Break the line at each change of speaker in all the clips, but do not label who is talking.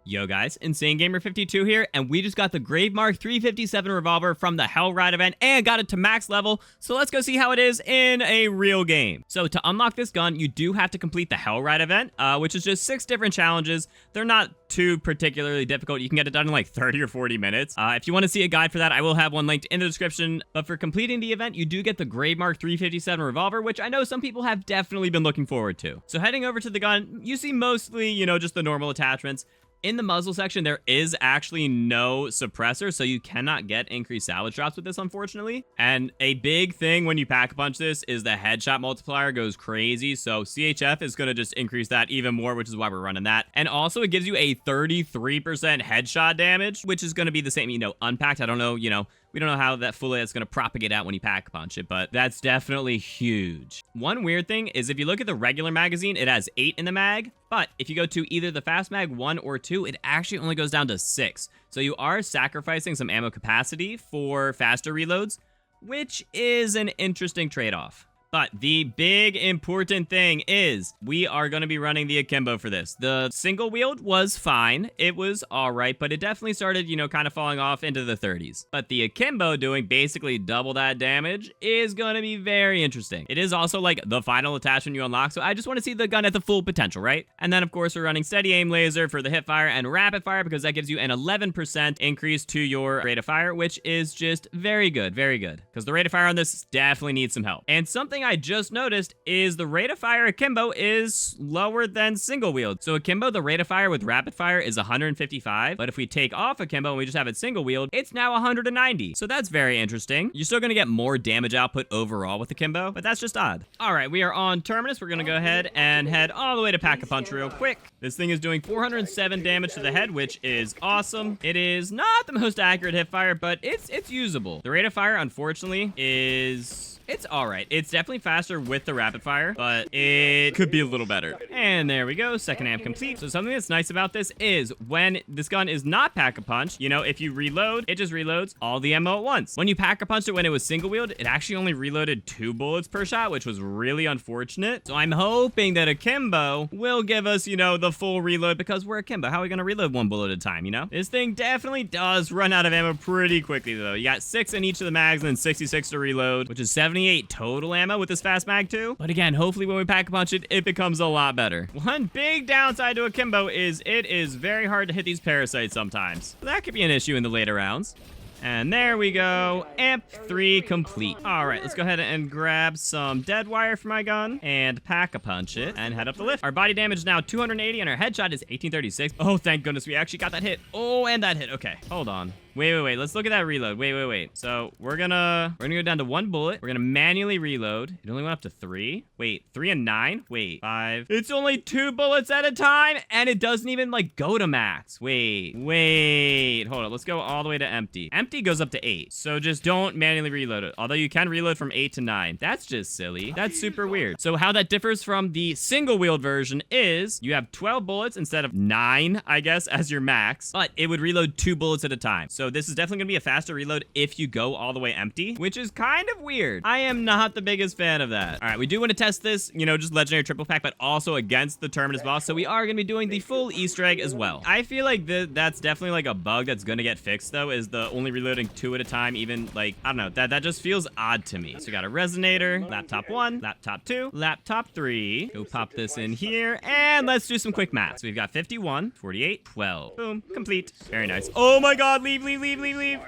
Yo guys, Insane Gamer 52 here, and we just got the Gravemark 357 revolver from the Hell Ride event and got it to max level, so let's go see how it is in a real game. So to unlock this gun, you do have to complete the Hell Ride event, which is just 6 different challenges. They're not too particularly difficult. You can get it done in like 30 or 40 minutes. If you want to see a guide for that, I will have one linked in the description, but for completing the event, you do get the Gravemark 357 revolver, which I know some people have definitely been looking forward to. So heading over to the gun, you see mostly, just the normal attachments. In the muzzle section, there is actually no suppressor, so you cannot get increased salvage drops with this, unfortunately. And a big thing when you pack punch this is the headshot multiplier goes crazy, so CHF is going to just increase that even more, which is why we're running that. And also, it gives you a 33% headshot damage, which is going to be the same, unpacked. I don't know, we don't know how that fully is going to propagate out when you pack punch it, but that's definitely huge. One weird thing is if you look at the regular magazine, it has 8 in the mag, but if you go to either the fast mag 1 or 2, it actually only goes down to 6. So you are sacrificing some ammo capacity for faster reloads, which is an interesting trade-off. But the big important thing is we are going to be running the akimbo for this. The single wield was fine. It was all right, but it definitely started, kind of falling off into the 30s. But the akimbo doing basically double that damage is going to be very interesting. It is also like the final attachment you unlock, so I just want to see the gun at the full potential, right? And then, of course, we're running steady aim laser for the hip fire and rapid fire because that gives you an 11% increase to your rate of fire, which is just very good, because the rate of fire on this definitely needs some help. And something I just noticed is the rate of fire akimbo is lower than single wield. So akimbo, the rate of fire with rapid fire is 155, but if we take off akimbo and we just have it single wield, it's now 190. So that's very interesting. You're still gonna get more damage output overall with akimbo, but that's just odd. All right, we are on Terminus. We're gonna go ahead and head all the way to Pack-a-Punch real quick. This thing is doing 407 damage to the head, which is awesome. It is not the most accurate hip fire, but it's usable. The rate of fire, unfortunately, it's all right. It's definitely faster with the rapid fire, but it could be a little better. And there we go, second amp complete. So something that's nice about this is when this gun is not pack-a-punch, if you reload, it just reloads all the ammo at once. When you pack-a-punched it when it was single wield, it actually only reloaded 2 bullets per shot, which was really unfortunate. So I'm hoping that akimbo will give us, the full reload because we're akimbo. How are we gonna reload 1 bullet at a time, This thing definitely does run out of ammo pretty quickly though. You got 6 in each of the mags and then 66 to reload, which is 78 total ammo with this fast mag too. But again, hopefully when we pack a punch it, it becomes a lot better. One big downside to akimbo is it is very hard to hit these parasites sometimes. So that could be an issue in the later rounds. And there we go, amp 3 complete. All right, let's go ahead and grab some dead wire for my gun and pack-a-punch it and head up the lift. Our body damage is now 280 and our headshot is 1836. Oh, thank goodness we actually got that hit. Oh, and that hit. Okay, hold on. Wait. Let's look at that reload. Wait. So we're gonna go down to 1 bullet. We're gonna manually reload. It only went up to 3. Wait, 3 and 9? Wait, 5. It's only 2 bullets at a time, and it doesn't even go to max. Wait. Hold on. Let's go all the way to empty. Empty goes up to 8. So just don't manually reload it. Although you can reload from 8 to 9. That's just silly. That's super weird. So how that differs from the single wield version is you have 12 bullets instead of 9, I guess, as your max, but it would reload 2 bullets at a time. So this is definitely gonna be a faster reload if you go all the way empty, which is kind of weird. I am not the biggest fan of that. All right, we do want to test this, just legendary triple pack, but also against the Terminus boss. So we are gonna be doing the full Easter egg as well. I feel like that's definitely a bug that's gonna get fixed though, is the only reloading 2 at a time, even I don't know, that just feels odd to me. So we got a resonator, laptop 1, laptop 2, laptop 3. Go pop this in here, and let's do some quick math. So we've got 51, 48, 12. Boom, complete. Very nice. Oh my god, leave.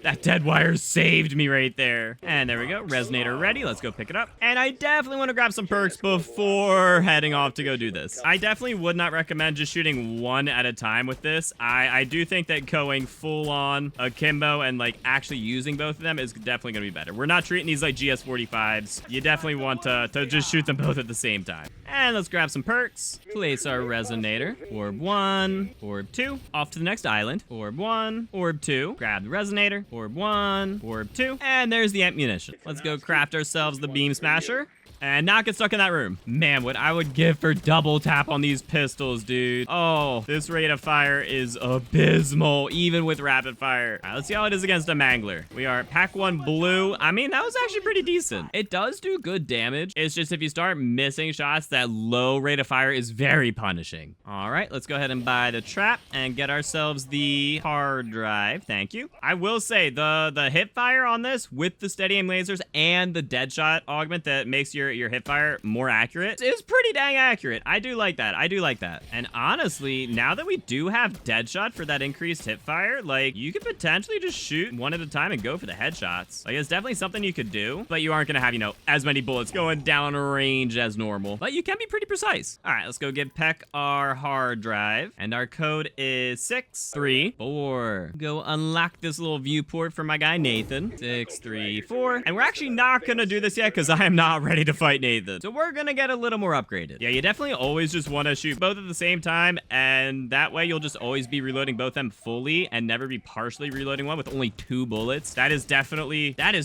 That dead wire saved me right there. And there we go. Resonator ready. Let's go pick it up. And I definitely want to grab some perks before heading off to go do this. I definitely would not recommend just shooting 1 at a time with this. I do think that going full on akimbo and actually using both of them is definitely going to be better. We're not treating these like GS45s. You definitely want to just shoot them both at the same time. And let's grab some perks. Place our resonator. Orb 1, orb 2. Off to the next island. Orb 1, orb 2. Grab the resonator. Orb 1, orb 2. And there's the ammunition. Let's go craft ourselves the beam smasher. and not get stuck in that room. Man, what I would give for double tap on these pistols, dude. Oh, this rate of fire is abysmal, even with rapid fire. All right, let's see how it is against a mangler. We are pack 1 blue. I mean, that was actually pretty decent. It does do good damage. It's just if you start missing shots, that low rate of fire is very punishing. All right, let's go ahead and buy the trap and get ourselves the hard drive. Thank you. I will say the hip fire on this with the steady aim lasers and the dead shot augment that makes your hip fire more accurate is pretty dang accurate. I do like that. I do like that. And honestly, now that we do have dead shot for that increased hip fire, like you could potentially just shoot one at a time and go for the headshots. Like it's definitely something you could do, but you aren't gonna have, you know, as many bullets going down range as normal. But you can be pretty precise. All right, let's go give Peck our hard drive, and our code is 634. Go unlock this little viewport for my guy Nathan. 634, and we're actually not gonna do this yet because I am not ready to fight Nathan. So we're gonna get a little more upgraded. Yeah, you definitely always just want to shoot both at the same time, and that way you'll just always be reloading both them fully and never be partially reloading one with only 2 bullets. That is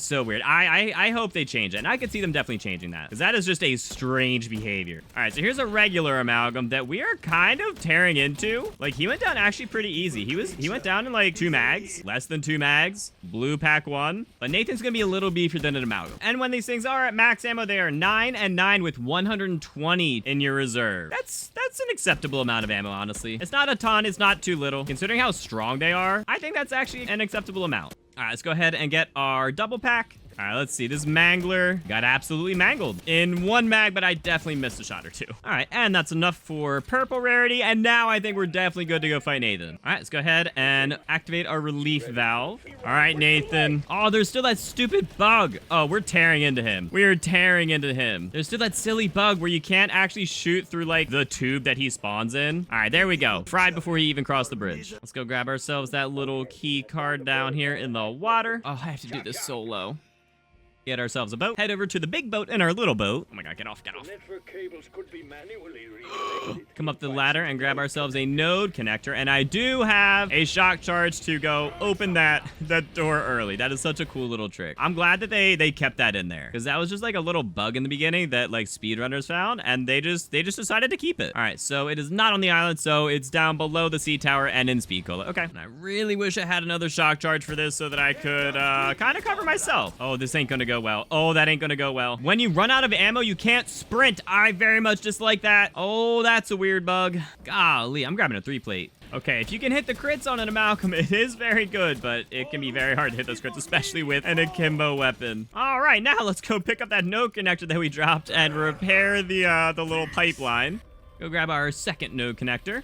so weird. I hope they change it, and I could see them definitely changing that because that is just a strange behavior. All right, so here's a regular amalgam that we are kind of tearing into. Like he went down actually pretty easy. He went down in like 2 mags, less than 2 mags, blue pack 1, but Nathan's gonna be a little beefier than an amalgam. And when these things are at max ammo, they are 9 and 9 with 120 in your reserve. That's an acceptable amount of ammo, honestly. It's not a ton, it's not too little. Considering how strong they are, I think that's actually an acceptable amount. All right, let's go ahead and get our double pack. All right, let's see. This mangler got absolutely mangled in 1 mag, but I definitely missed a shot or 2. All right, and that's enough for purple rarity, and now I think we're definitely good to go fight Nathan. All right, let's go ahead and activate our relief valve. All right, Nathan. Oh, there's still that stupid bug. Oh, we're tearing into him. We are tearing into him. There's still that silly bug where you can't actually shoot through, like, the tube that he spawns in. All right, there we go. Fried before he even crossed the bridge. Let's go grab ourselves that little key card down here in the water. Oh, I have to do this solo. Get ourselves a boat, head over to the big boat in our little boat. Oh my god, get off, get off. Come up the ladder and grab ourselves a node connector, and I do have a shock charge to go open that door early. That is such a cool little trick. I'm glad that they kept that in there, because that was just like a little bug in the beginning that like speedrunners found, and they just decided to keep it. All right, so it is not on the island, so it's down below the sea tower and in speed cola. Okay, and I really wish I had another shock charge for this so that I could kind of cover myself. Oh, this ain't gonna go well. Oh, that ain't gonna go well. When you run out of ammo, you can't sprint. I very much dislike that. Oh, that's a weird bug. Golly, I'm grabbing a 3-plate. Okay, if you can hit the crits on an amalgam, it is very good, but it can be very hard to hit those crits, especially with an akimbo weapon. All right, now let's go pick up that node connector that we dropped and repair the little pipeline. Go grab our second node connector.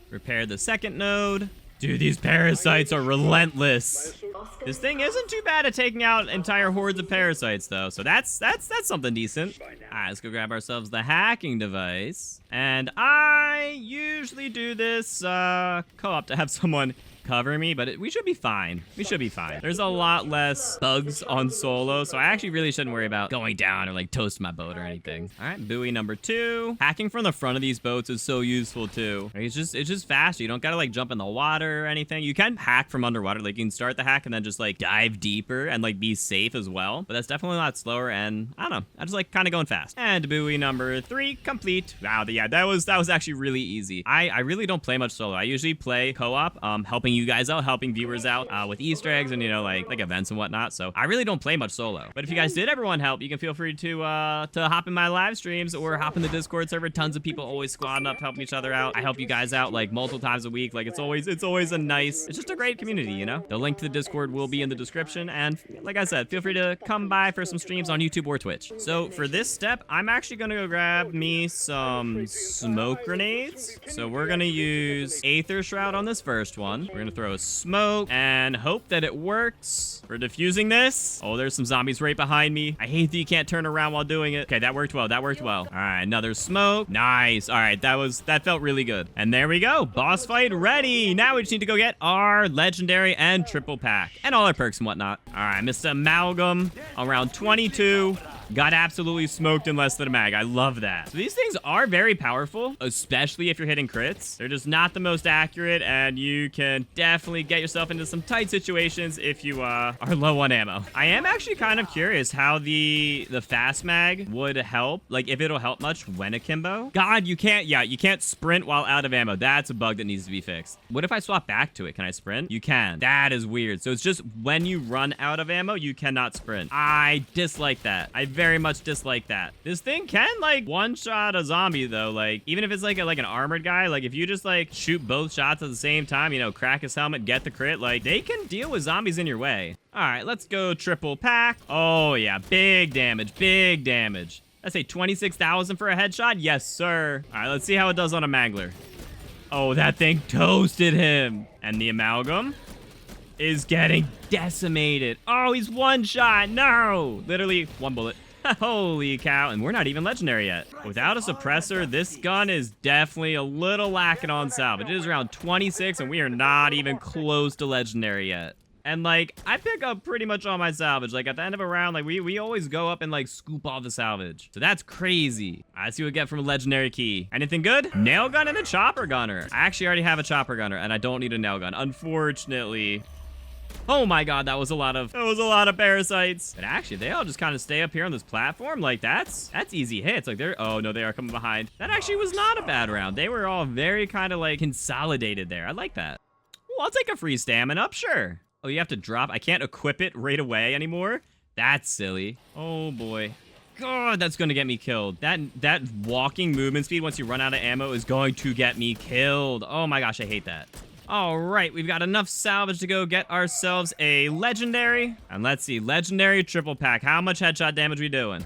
Repair the second node. Dude, these parasites are relentless. This thing isn't too bad at taking out entire hordes of parasites, though, so that's something decent. All right, let's go grab ourselves the hacking device. And I usually do this co-op to have someone cover me, but we should be fine. We should be fine. There's a lot less bugs on solo, so I actually really shouldn't worry about going down or like toasting my boat or anything. All right, buoy number 2. Hacking from the front of these boats is so useful too. It's just faster. You don't gotta like jump in the water or anything. You can hack from underwater. Like you can start the hack and then just like dive deeper and like be safe as well. But that's definitely a lot slower, and I don't know. I just like kind of going fast. And buoy number 3 complete. Wow, yeah, that was actually really easy. I really don't play much solo. I usually play co-op, helping you guys out, helping viewers out with Easter eggs and, you know, like events and whatnot. So I really don't play much solo. But if you guys did ever want help, you can feel free to hop in my live streams or hop in the Discord server. Tons of people always squadding up, helping each other out. I help you guys out like multiple times a week. Like it's always a nice, it's just a great community, you know? The link to the Discord will be in the description. And like I said, feel free to come by for some streams on YouTube or Twitch. So for this step, I'm actually gonna go grab me some smoke grenades. So we're gonna use Aether Shroud on this first one. We're gonna throw a smoke and hope that it works. We're defusing this. Oh, there's some zombies right behind me. I hate that you can't turn around while doing it. Okay, that worked well. That worked well. All right, another smoke. Nice. All right, that felt really good. And there we go. Boss fight ready. Now we just need to go get our legendary and triple pack and all our perks and whatnot. All right, Mr. Amalgam, around 22. Got absolutely smoked in less than a mag. I love that. So these things are very powerful, especially if you're hitting crits. They're just not the most accurate, and you can definitely get yourself into some tight situations if you are low on ammo. I am actually kind of curious how the fast mag would help, like if it'll help much when akimbo. God, you can't sprint while out of ammo. That's a bug that needs to be fixed. What if I swap back to it? Can I sprint? You can. That is weird. So it's just when you run out of ammo, you cannot sprint. I dislike that. I very much dislike that. This thing can like one-shot a zombie though. Like even if it's like an armored guy, like if you just like shoot both shots at the same time, you know, crack his helmet, get the crit, like they can deal with zombies in your way. All right, let's go triple pack. Oh yeah, big damage, big damage. I say 26,000 for a headshot. Yes, sir. All right, let's see how it does on a mangler. Oh, that thing toasted him. And the amalgam is getting decimated. Oh, he's one shot. No, literally one bullet. Holy cow. And we're not even legendary yet. Without a suppressor, this gun is definitely a little lacking on salvage. It is around 26 and we are not even close to legendary yet. And like, I pick up pretty much all my salvage. Like at the end of a round, like we always go up and like scoop all the salvage. So that's crazy. I see what we get from a legendary key. Anything good? Nail gun and a chopper gunner. I actually already have a chopper gunner and I don't need a nail gun, unfortunately. Oh my god, that was a lot of parasites. But actually, they all just kind of stay up here on this platform. Like that's easy hits. Like oh no, they are coming behind. That actually was not a bad round. They were all very kind of like consolidated there. I like that. Ooh, I'll take a free stamina up, sure. Oh, you have to drop. I can't equip it right away anymore. That's silly. Oh boy. God, that's going to get me killed. That walking movement speed once you run out of ammo is going to get me killed. Oh my gosh, I hate that. All right, we've got enough salvage to go get ourselves a legendary. And let's see, legendary triple pack. How much headshot damage we doing?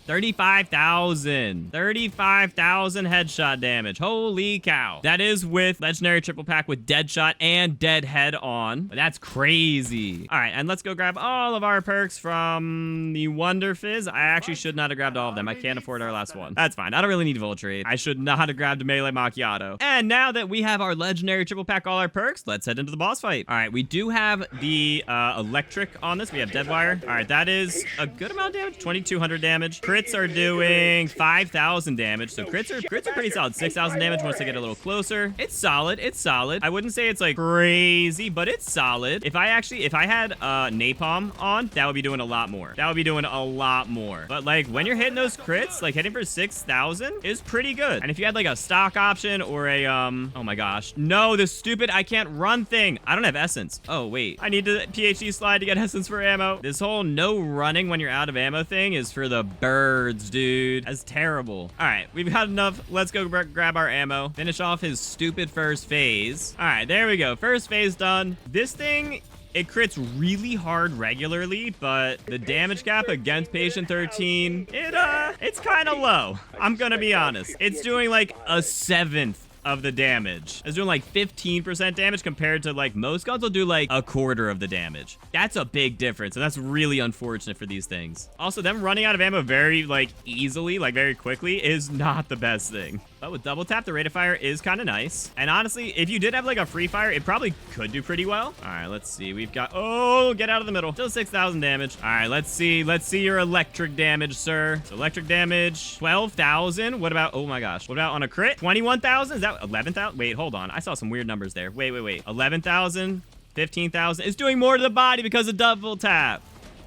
35,000. 35,000 headshot damage. Holy cow. That is with legendary triple pack with dead shot and dead head on. That's crazy. All right, and let's go grab all of our perks from the Wonder Fizz. I actually should not have grabbed all of them. I can't afford our last one. That's fine. I don't really need Voltrade. I should not have grabbed a melee macchiato. And now that we have our legendary triple pack, all our perks, let's head into the boss fight. All right, we do have the electric on this. We have dead wire. All right, that is a good amount of damage. 2,200 damage. Crits are doing 5,000 damage, so crits are pretty solid. 6,000 damage once they get a little closer. It's solid. It's solid. I wouldn't say it's like crazy, but it's solid. If I had napalm on, that would be doing a lot more. That would be doing a lot more. But like when you're hitting those crits, like hitting for 6,000 is pretty good. And if you had like a stock option or a oh my gosh, no, this stupid I can't run thing. I don't have essence. Oh wait, I need to PhD slide to get essence for ammo. This whole no running when you're out of ammo thing is for the birds, dude. That's terrible. All right, we've got enough. Let's go grab our ammo. Finish off his stupid first phase. All right, there we go. First phase done. This thing, it crits really hard regularly, but the damage gap against Patient 13, it's kind of low. I'm gonna be honest. It's doing like a seventh of the damage. It's doing like 15% damage compared to like most guns will do like a quarter of the damage. That's a big difference, and that's really unfortunate for these things. Also, them running out of ammo very like easily, like very quickly, is not the best thing. But with double tap, the rate of fire is kind of nice. And honestly, if you did have like a free fire, it probably could do pretty well. All right, let's see. We've got, oh, get out of the middle. Still 6,000 damage. All right, let's see your electric damage, sir. So electric damage, 12,000. What about, oh my gosh. What about on a crit? 21,000? Is that 11,000? Wait, hold on. I saw some weird numbers there. Wait. 11,000, 15,000. It's doing more to the body because of double tap.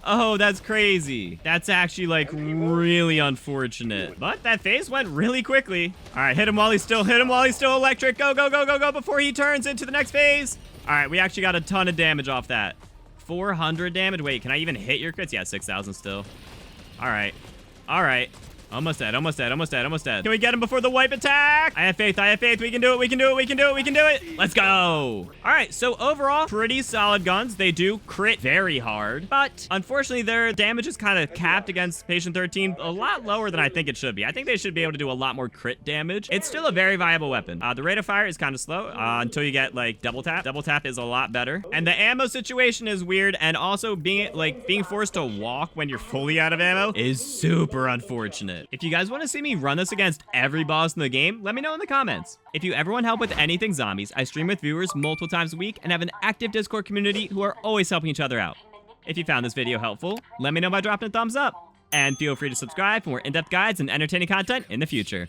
Oh, that's crazy. That's actually like really unfortunate. But that phase went really quickly. All right, hit him while he's still electric. Go before he turns into the next phase. All right, we actually got a ton of damage off that. 400 damage. Wait, can I even hit your crits? Yeah, 6,000 still. All right. Almost dead. Can we get him before the wipe attack? I have faith. We can do it. Let's go. All right, so overall, pretty solid guns. They do crit very hard, but unfortunately, their damage is kind of capped against Patient 13 a lot lower than I think it should be. I think they should be able to do a lot more crit damage. It's still a very viable weapon. The rate of fire is kind of slow until you get like double tap. Double tap is a lot better. And the ammo situation is weird, and also being forced to walk when you're fully out of ammo is super unfortunate. If you guys want to see me run this against every boss in the game, let me know in the comments. If you ever want help with anything zombies, I stream with viewers multiple times a week and have an active Discord community who are always helping each other out. If you found this video helpful, let me know by dropping a thumbs up. and feel free to subscribe for more in-depth guides and entertaining content in the future.